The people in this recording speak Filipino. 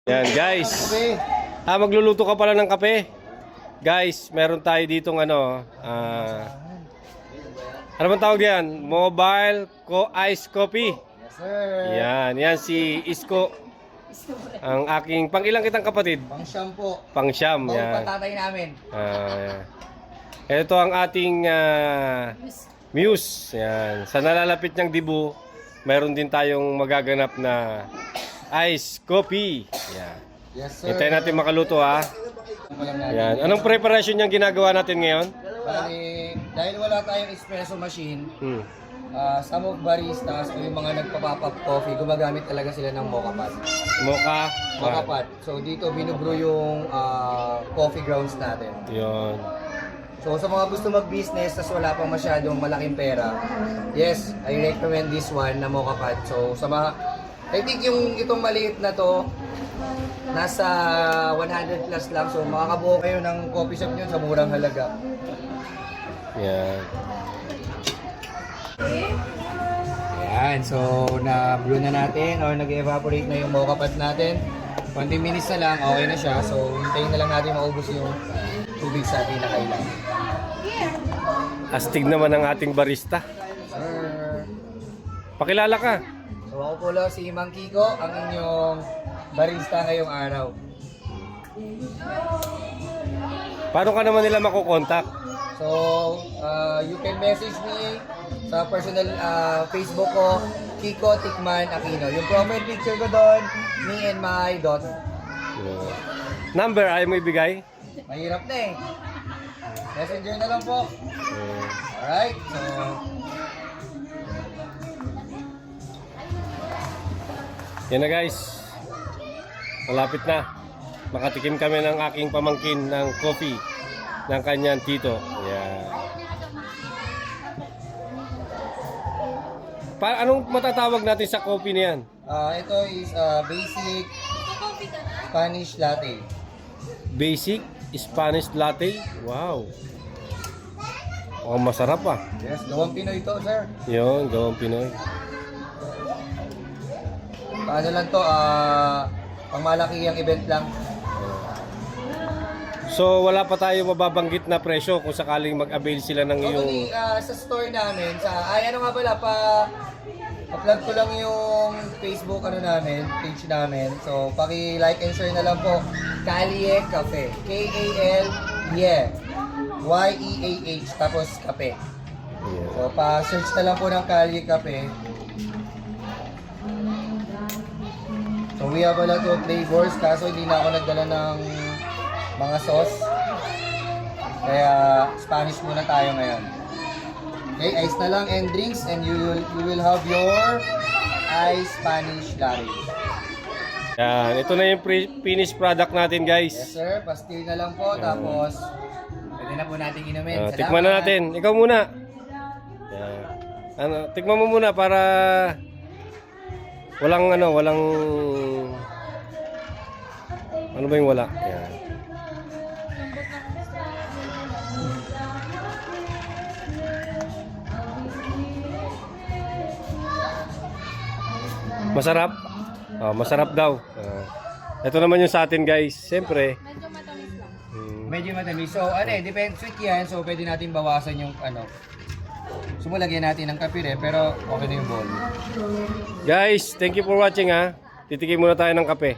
Yan guys. Magluluto ka pala ng kape. Guys, meron tayo ditong ano bang tawag yan? Mobile Ice Coffee. Yes, sir. Yan si Isko. Ang aking pang-ilang kitang kapatid? Pang-siyam po. Pang-siyam. Yan. Patatay namin. Ito ang ating Muse. Yan. Sa nalalapit niyang dibu, meron din tayong magaganap na ice coffee. Yan. Yes, sir. Hintayin natin makaluto ha. Yan. Anong preparation niyang ginagawa natin ngayon? Dahil wala tayong espresso machine, some of baristas o yung mga nagpa-pop up coffee, gumagamit talaga sila ng mocha pot. Mocha pot. So dito binubrew yung coffee grounds natin. Yun. So sa mga gusto mag-business tas wala pang masyadong malaking pera, yes, I recommend this one na mocha pot. So sa mga, I think itong maliit na to, nasa 100 plus lang. So makakabuo kayo ng coffee shop nyo sa murang halaga. Yan. Ayan, so na-brew na natin or nag-evaporate na yung mocha pot natin. 20 minutes na lang, okay na siya. So hintayin na lang natin maubos yung tubig sa atin na kailangan. Astig naman ang ating barista. Sir. Pakilala ka. So ako po lang si Mang Kiko, ang inyong barista ngayong araw. Paano ka naman nila makukontak? So, you can message me sa personal Facebook ko, Kiko Tikman Aquino. Yung profile picture ko doon, me and my daughter. Number, ayaw mo ibigay? Mahirap na eh. Messenger na lang po. Alright, so... Yan na guys. Malapit na. Makatikim kami ng aking pamangkin ng coffee ng kanyang tito. Yan. Anong matatawag natin sa coffee na yan? ito is basic Spanish latte. Basic Spanish latte? Wow. Oh, masarap ah. Yes, gawang Pinoy to, sir. Yun, gawang Pinoy. Paano lang to, pangmalaki ang event lang. So wala pa tayo mababanggit na presyo kung sakaling mag-avail sila ng iyong... Actually, sa store namin, ano nga pala, pa-plug ko lang yung Facebook page namin. So, paki-like and share na lang po. Kalye Cafe. K-A-L-Y Y-E-A-H tapos Cafe. So, pa-search na lang po ng Kalye Cafe. So, we have a lot of flavors, kaso hindi na ako nagdala ng mga sauce. Kaya, Spanish muna tayo ngayon. Okay, ice na lang and drinks and you will have your ice Spanish latte. Yan, ito na yung finished product natin guys. Yes sir, pastil na lang po tapos pwede na po natin inumin. Tikman na natin. Ikaw muna. Yan. Tikman mo muna para walang ano ba yung wala? Yan. Masarap? Masarap daw. Ito naman yung sa atin guys. Siyempre. Medyo matamis lang. Medyo matamis. So depende sweet yan. So pwede natin bawasan yung So lagyan natin ng kape pero okay na yung bowl. Guys, thank you for watching ha. Titikim muna tayo ng kape.